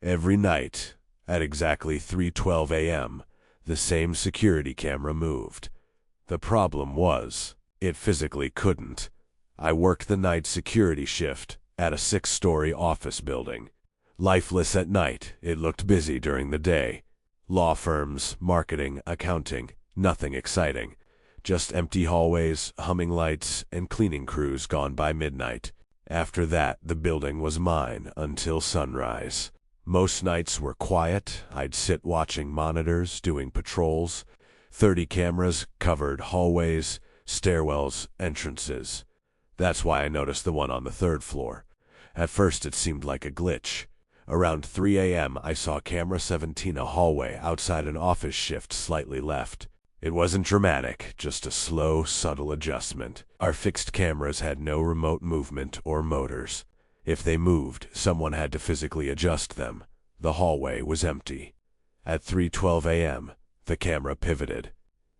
Every night, at exactly 3:12 a.m., the same security camera moved. The problem was, it physically couldn't. I worked the night security shift at a 6-story office building. Lifeless at night, it looked busy during the day. Law firms, marketing, accounting, nothing exciting. Just empty hallways, humming lights, and cleaning crews gone by midnight. After that, the building was mine until sunrise. Most nights were quiet. I'd sit watching monitors, doing patrols. 30 cameras covered hallways, stairwells, entrances. That's why I noticed the one on the 3rd floor. At first it seemed like a glitch. Around 3 a.m. I saw camera 17 a hallway outside an office shift slightly left. It wasn't dramatic, just a slow, subtle adjustment. Our fixed cameras had no remote movement or motors. If they moved, someone had to physically adjust them. The hallway was empty. At 3:12 a.m., the camera pivoted.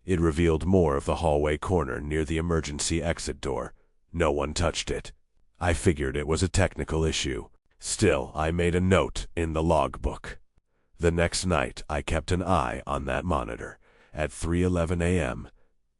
It revealed more of the hallway corner near the emergency exit door. No one touched it. I figured it was a technical issue. Still, I made a note in the logbook. The next night, I kept an eye on that monitor. At 3:11 a.m.,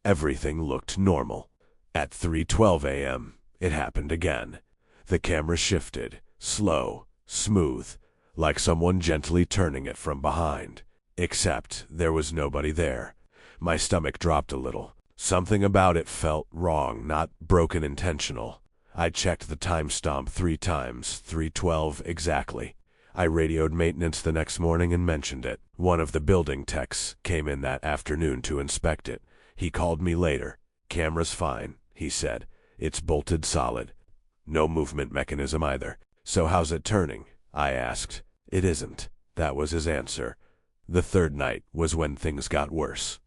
everything looked normal. At 3:12 a.m., it happened again. The camera shifted, slow, smooth, like someone gently turning it from behind. Except there was nobody there. My stomach dropped a little. Something about it felt wrong, not broken intentional. I checked the timestamp 3 times, 3:12 exactly. I radioed maintenance the next morning and mentioned it. One of the building techs came in that afternoon to inspect it. He called me later. "Camera's fine," he said. "It's bolted solid. No movement mechanism either." "So how's it turning?" I asked. "It isn't." That was his answer. The 3rd night was when things got worse.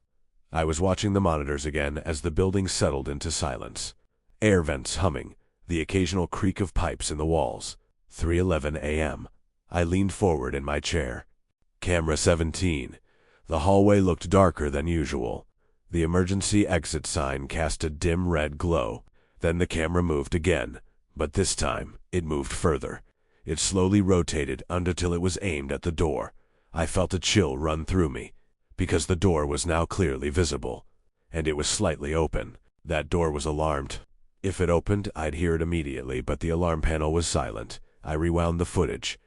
I was watching the monitors again as the building settled into silence. Air vents humming, the occasional creak of pipes in the walls. 3:11 a.m. I leaned forward in my chair. Camera 17. The hallway looked darker than usual. The emergency exit sign cast a dim red glow. Then the camera moved again, but this time it moved further. It slowly rotated until it was aimed at the door. I felt a chill run through me, because the door was now clearly visible, and it was slightly open. That door was alarmed. If it opened, I'd hear it immediately, but the alarm panel was silent. I rewound the footage.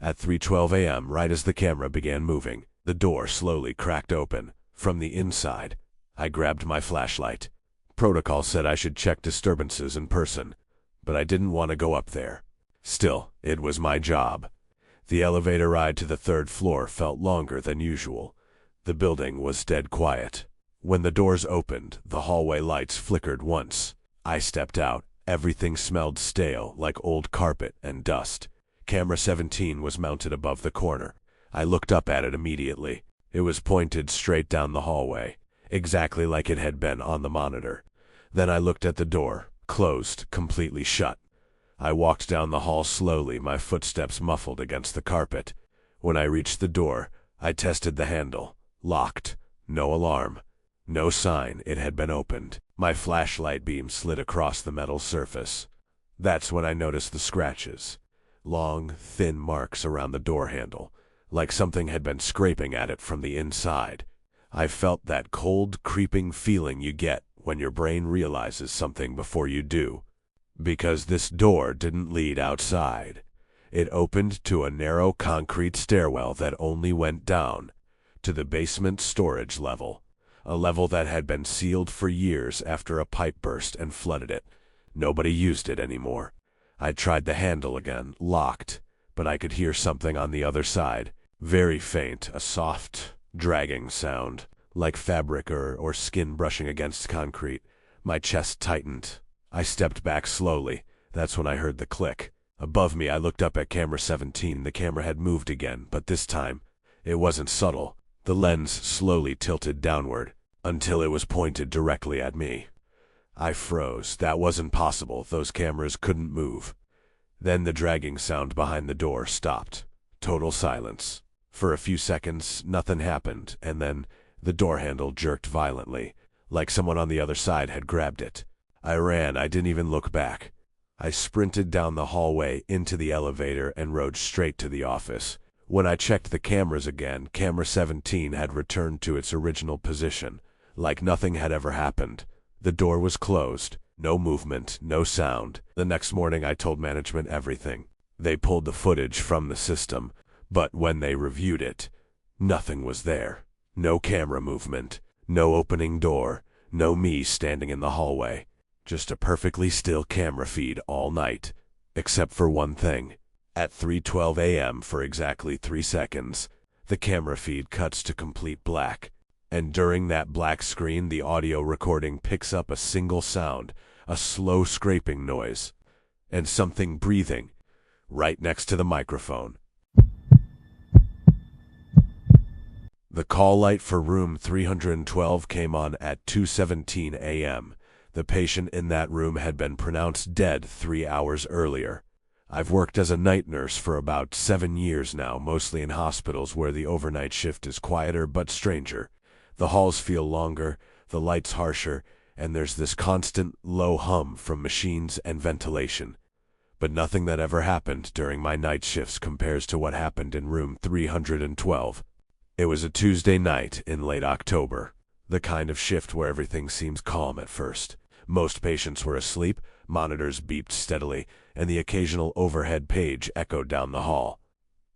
At 3:12 a.m., right as the camera began moving, the door slowly cracked open. From the inside, I grabbed my flashlight. Protocol said I should check disturbances in person, but I didn't want to go up there. Still, it was my job. The elevator ride to the 3rd floor felt longer than usual. The building was dead quiet. When the doors opened, the hallway lights flickered once. I stepped out. Everything smelled stale, like old carpet and dust. Camera 17 was mounted above the corner. I looked up at it immediately. It was pointed straight down the hallway, exactly like it had been on the monitor. Then I looked at the door, closed, completely shut. I walked down the hall slowly, my footsteps muffled against the carpet. When I reached the door, I tested the handle. Locked. No alarm. No sign it had been opened. My flashlight beam slid across the metal surface. That's when I noticed the scratches. Long, thin marks around the door handle, like something had been scraping at it from the inside. I felt that cold, creeping feeling you get when your brain realizes something before you do. Because this door didn't lead outside. It opened to a narrow concrete stairwell that only went down to the basement storage level, a level that had been sealed for years after a pipe burst and flooded it. Nobody used it anymore. I tried the handle again, locked, but I could hear something on the other side. Very faint, a soft, dragging sound, like fabric or skin brushing against concrete. My chest tightened. I stepped back slowly. That's when I heard the click. Above me, I looked up at camera 17. The camera had moved again, but this time, it wasn't subtle. The lens slowly tilted downward, until it was pointed directly at me. I froze. That wasn't possible. Those cameras couldn't move. Then the dragging sound behind the door stopped. Total silence. For a few seconds, nothing happened, and then the door handle jerked violently, like someone on the other side had grabbed it. I ran. I didn't even look back. I sprinted down the hallway into the elevator and rode straight to the office, When I checked the cameras again, camera 17 had returned to its original position, like nothing had ever happened. The door was closed. No movement, no sound. The next morning I told management everything. They pulled the footage from the system, but when they reviewed it, nothing was there. No camera movement, no opening door, no me standing in the hallway. Just a perfectly still camera feed all night, except for one thing. At 3:12 a.m. for exactly 3 seconds, the camera feed cuts to complete black. And during that black screen, the audio recording picks up a single sound, a slow scraping noise, and something breathing right next to the microphone. The call light for room 312 came on at 2:17 a.m. The patient in that room had been pronounced dead 3 hours earlier. I've worked as a night nurse for about 7 years now, mostly in hospitals where the overnight shift is quieter but stranger. The halls feel longer, the lights harsher, and there's this constant low hum from machines and ventilation. But nothing that ever happened during my night shifts compares to what happened in room 312. It was a Tuesday night in late October, the kind of shift where everything seems calm at first. Most patients were asleep, monitors beeped steadily, and the occasional overhead page echoed down the hall.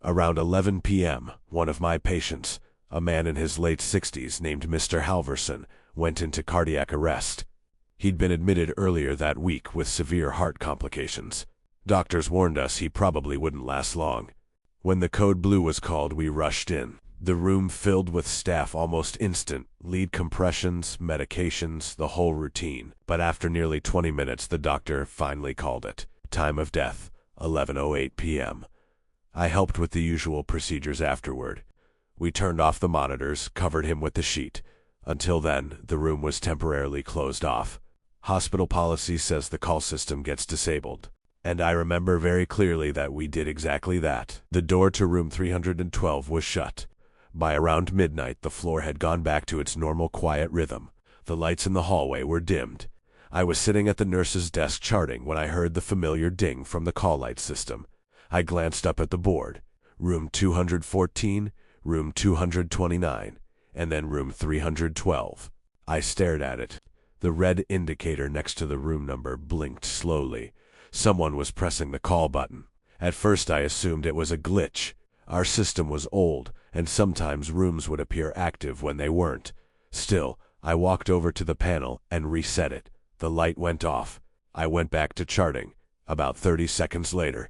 Around 11 p.m., one of my patients, a man in his late 60s named Mr. Halverson, went into cardiac arrest. He'd been admitted earlier that week with severe heart complications. Doctors warned us he probably wouldn't last long. When the code blue was called, we rushed in. The room filled with staff almost instant, lead compressions, medications, the whole routine. But after nearly 20 minutes, the doctor finally called it. Time of death, 11:08 p.m. I helped with the usual procedures afterward. We turned off the monitors, covered him with the sheet. Until then, the room was temporarily closed off. Hospital policy says the call system gets disabled. And I remember very clearly that we did exactly that. The door to room 312 was shut. By around midnight, the floor had gone back to its normal quiet rhythm. The lights in the hallway were dimmed. I was sitting at the nurse's desk charting when I heard the familiar ding from the call light system. I glanced up at the board. Room 214, room 229, and then room 312. I stared at it. The red indicator next to the room number blinked slowly. Someone was pressing the call button. At first I assumed it was a glitch. Our system was old, and sometimes rooms would appear active when they weren't. Still, I walked over to the panel and reset it. The light went off. I went back to charting. About 30 seconds later,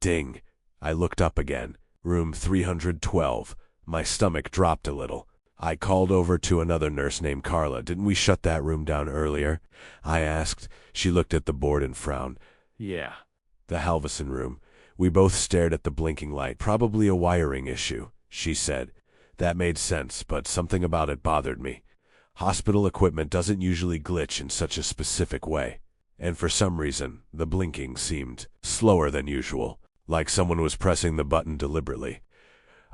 ding! I looked up again. Room 312. My stomach dropped a little. I called over to another nurse named Carla. "Didn't we shut that room down earlier?" I asked. She looked at the board and frowned. "Yeah." The Halverson room. We both stared at the blinking light. "Probably a wiring issue," she said. That made sense, but something about it bothered me. Hospital equipment doesn't usually glitch in such a specific way. And for some reason, the blinking seemed slower than usual, like someone was pressing the button deliberately.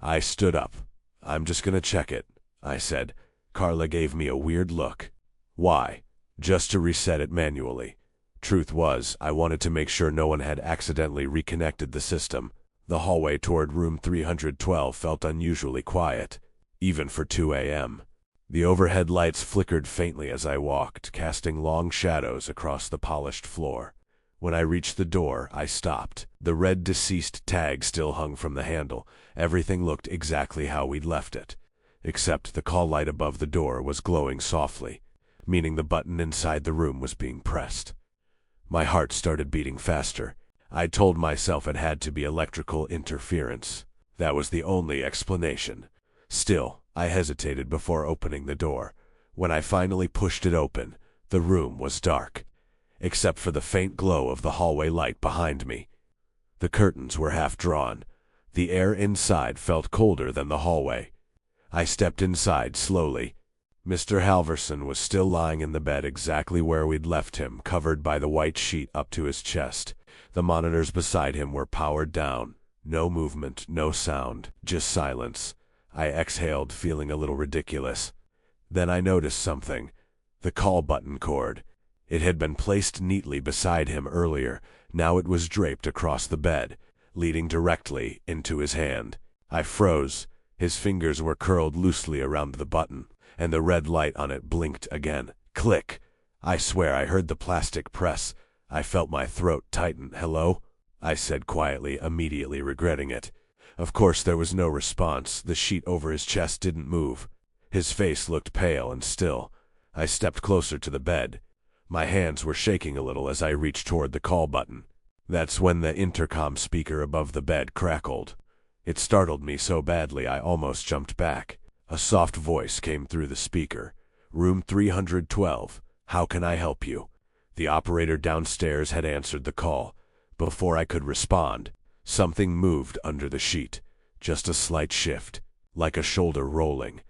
I stood up. "I'm just gonna check it," I said. Carla gave me a weird look. "Why?" "Just to reset it manually." Truth was, I wanted to make sure no one had accidentally reconnected the system. The hallway toward room 312 felt unusually quiet, even for 2 a.m. The overhead lights flickered faintly as I walked, casting long shadows across the polished floor. When I reached the door, I stopped. The red deceased tag still hung from the handle. Everything looked exactly how we'd left it, except the call light above the door was glowing softly, meaning the button inside the room was being pressed. My heart started beating faster. I told myself it had to be electrical interference. That was the only explanation. Still, I hesitated before opening the door. When I finally pushed it open, the room was dark, except for the faint glow of the hallway light behind me. The curtains were half drawn. The air inside felt colder than the hallway. I stepped inside slowly. Mr. Halverson was still lying in the bed exactly where we'd left him, covered by the white sheet up to his chest. The monitors beside him were powered down. No movement, no sound, just silence. I exhaled, feeling a little ridiculous. Then I noticed something. The call button cord. It had been placed neatly beside him earlier. Now it was draped across the bed, leading directly into his hand. I froze. His fingers were curled loosely around the button, and the red light on it blinked again. Click! I swear I heard the plastic press. I felt my throat tighten. "Hello?" I said quietly, immediately regretting it. Of course there was no response. The sheet over his chest didn't move. His face looked pale and still. I stepped closer to the bed. My hands were shaking a little as I reached toward the call button. That's when the intercom speaker above the bed crackled. It startled me so badly I almost jumped back. A soft voice came through the speaker. "Room 312. How can I help you?" The operator downstairs had answered the call. Before I could respond, something moved under the sheet. Just a slight shift, like a shoulder rolling.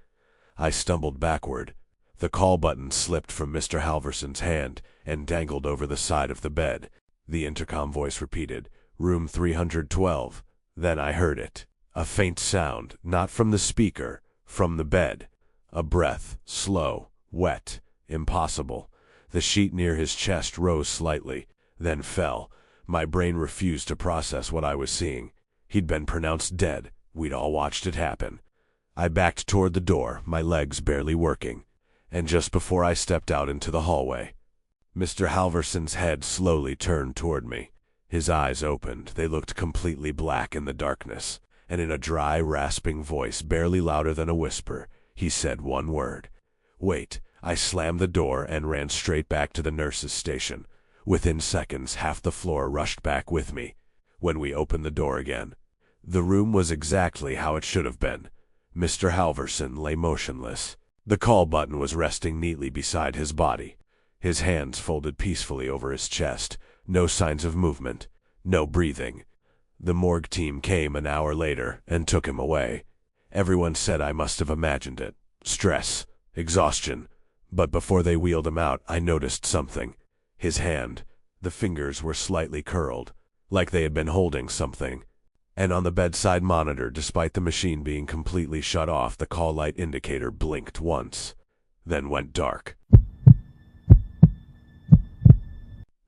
I stumbled backward. The call button slipped from Mr. Halverson's hand and dangled over the side of the bed. The intercom voice repeated, "Room 312. Then I heard it. A faint sound, not from the speaker, from the bed. A breath, slow, wet, impossible. The sheet near his chest rose slightly, then fell. My brain refused to process what I was seeing. He'd been pronounced dead. We'd all watched it happen. I backed toward the door, my legs barely working. And just before I stepped out into the hallway, Mr. Halverson's head slowly turned toward me. His eyes opened. They looked completely black in the darkness, and in a dry, rasping voice, barely louder than a whisper, he said one word. "Wait." I slammed the door and ran straight back to the nurse's station. Within seconds, half the floor rushed back with me. When we opened the door again, the room was exactly how it should have been. Mr. Halverson lay motionless. The call button was resting neatly beside his body. His hands folded peacefully over his chest. No signs of movement. No breathing. The morgue team came an hour later and took him away. Everyone said I must have imagined it. Stress. Exhaustion. But before they wheeled him out, I noticed something. His hand. The fingers were slightly curled, like they had been holding something. And on the bedside monitor, despite the machine being completely shut off, the call light indicator blinked once, then went dark.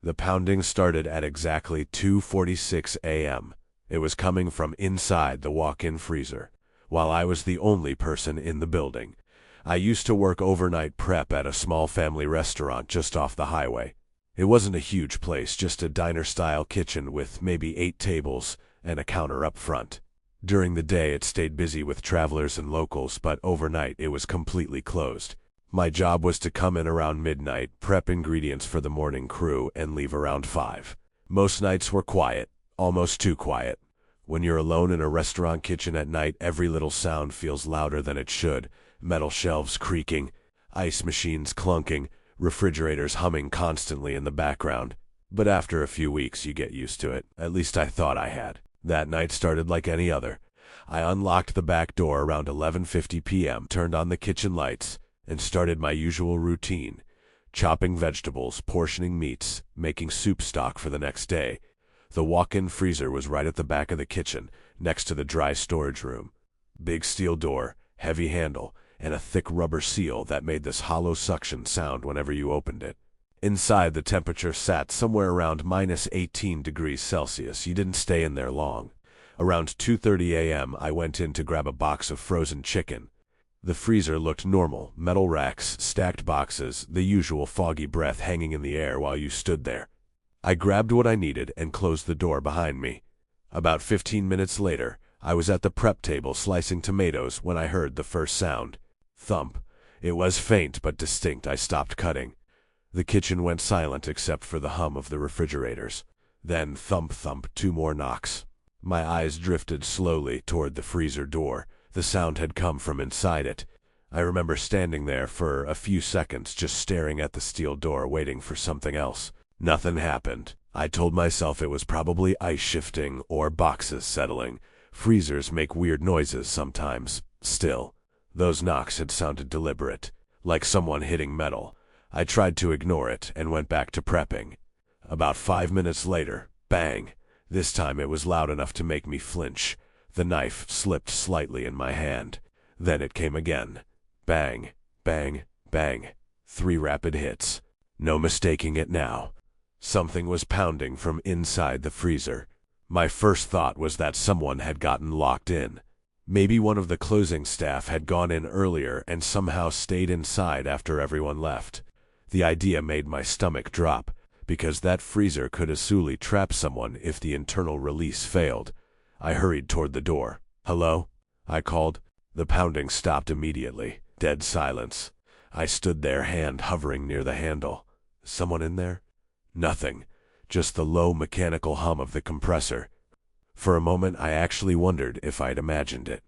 The pounding started at exactly 2:46 a.m. It was coming from inside the walk-in freezer, while I was the only person in the building. I used to work overnight prep at a small family restaurant just off the highway. It wasn't a huge place, just a diner-style kitchen with maybe 8 tables and a counter up front. During the day it stayed busy with travelers and locals, but overnight it was completely closed. My job was to come in around midnight, prep ingredients for the morning crew, and leave around 5. Most nights were quiet, almost too quiet. When you're alone in a restaurant kitchen at night, every little sound feels louder than it should. Metal shelves creaking, ice machines clunking, refrigerators humming constantly in the background. But after a few weeks you get used to it. At least I thought I had. That night started like any other. I unlocked the back door around 11:50 p.m., turned on the kitchen lights, and started my usual routine. Chopping vegetables, portioning meats, making soup stock for the next day. The walk-in freezer was right at the back of the kitchen, next to the dry storage room. Big steel door, heavy handle, and a thick rubber seal that made this hollow suction sound whenever you opened it. Inside, the temperature sat somewhere around -18 degrees Celsius. You didn't stay in there long. Around 2:30 a.m., I went in to grab a box of frozen chicken. The freezer looked normal, metal racks, stacked boxes, the usual foggy breath hanging in the air while you stood there. I grabbed what I needed and closed the door behind me. About 15 minutes later, I was at the prep table slicing tomatoes when I heard the first sound. Thump. It was faint but distinct. I stopped cutting. The kitchen went silent except for the hum of the refrigerators. Then thump thump, 2 more knocks. My eyes drifted slowly toward the freezer door. The sound had come from inside it. I remember standing there for a few seconds just staring at the steel door waiting for something else. Nothing happened. I told myself it was probably ice shifting or boxes settling. Freezers make weird noises sometimes. Still, those knocks had sounded deliberate, like someone hitting metal. I tried to ignore it and went back to prepping. About 5 minutes later, bang. This time it was loud enough to make me flinch. The knife slipped slightly in my hand. Then it came again. Bang, bang, bang. 3 rapid hits. No mistaking it now. Something was pounding from inside the freezer. My first thought was that someone had gotten locked in. Maybe one of the closing staff had gone in earlier and somehow stayed inside after everyone left. The idea made my stomach drop, because that freezer could easily trap someone if the internal release failed. I hurried toward the door. "Hello?" I called. The pounding stopped immediately. Dead silence. I stood there, hand hovering near the handle. Someone in there? Nothing. Just the low mechanical hum of the compressor. For a moment I actually wondered if I'd imagined it.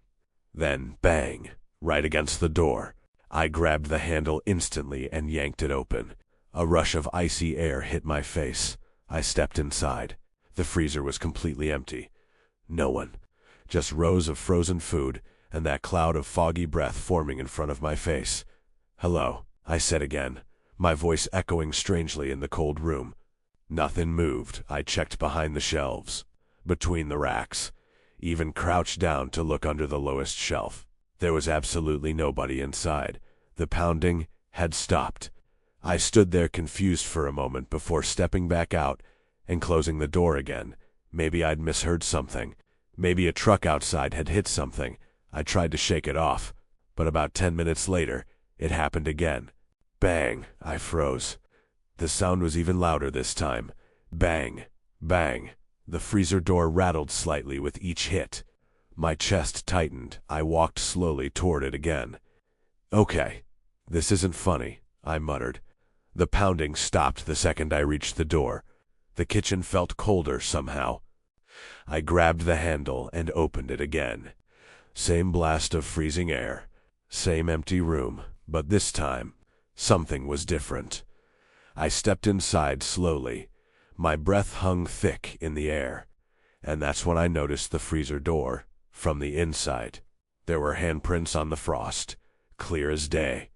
Then, bang, right against the door. I grabbed the handle instantly and yanked it open. A rush of icy air hit my face. I stepped inside. The freezer was completely empty. No one. Just rows of frozen food and that cloud of foggy breath forming in front of my face. "Hello," I said again, my voice echoing strangely in the cold room. Nothing moved. I checked behind the shelves, between the racks, even crouched down to look under the lowest shelf. There was absolutely nobody inside. The pounding had stopped. I stood there confused for a moment before stepping back out and closing the door again. Maybe I'd misheard something. Maybe a truck outside had hit something. I tried to shake it off, but about 10 minutes later, it happened again. Bang! I froze. The sound was even louder this time. Bang! Bang! The freezer door rattled slightly with each hit. My chest tightened. I walked slowly toward it again. "Okay, this isn't funny," I muttered. The pounding stopped the second I reached the door. The kitchen felt colder somehow. I grabbed the handle and opened it again. Same blast of freezing air. Same empty room, but this time, something was different. I stepped inside slowly. My breath hung thick in the air, and that's when I noticed the freezer door from the inside. There were handprints on the frost, clear as day.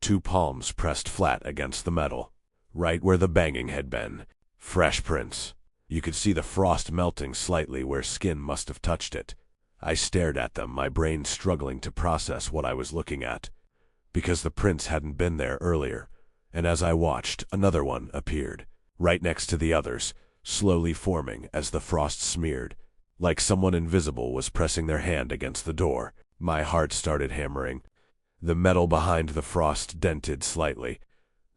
2 palms pressed flat against the metal, right where the banging had been. Fresh prints. You could see the frost melting slightly where skin must have touched it. I stared at them, my brain struggling to process what I was looking at, because the prints hadn't been there earlier. And as I watched, another one appeared, right next to the others, slowly forming as the frost smeared, like someone invisible was pressing their hand against the door. My heart started hammering. The metal behind the frost dented slightly.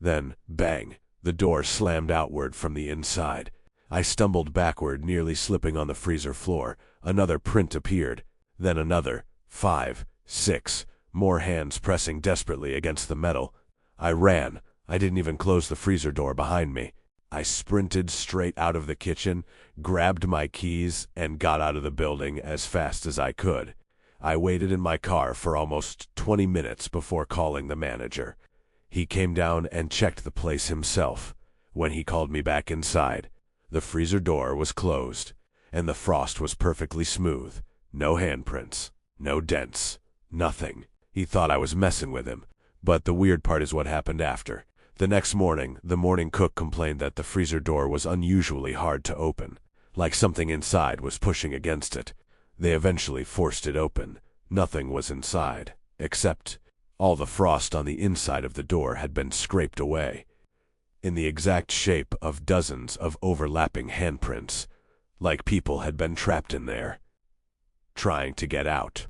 Then, bang, the door slammed outward from the inside. I stumbled backward, nearly slipping on the freezer floor. Another print appeared, then another, 5, 6, more hands pressing desperately against the metal. I ran. I didn't even close the freezer door behind me. I sprinted straight out of the kitchen, grabbed my keys, and got out of the building as fast as I could. I waited in my car for almost 20 minutes before calling the manager. He came down and checked the place himself. When he called me back inside, the freezer door was closed, and the frost was perfectly smooth. No handprints, no dents, nothing. He thought I was messing with him, but the weird part is what happened after. The next morning, the morning cook complained that the freezer door was unusually hard to open, like something inside was pushing against it. They eventually forced it open. Nothing was inside, except all the frost on the inside of the door had been scraped away, in the exact shape of dozens of overlapping handprints, like people had been trapped in there, trying to get out.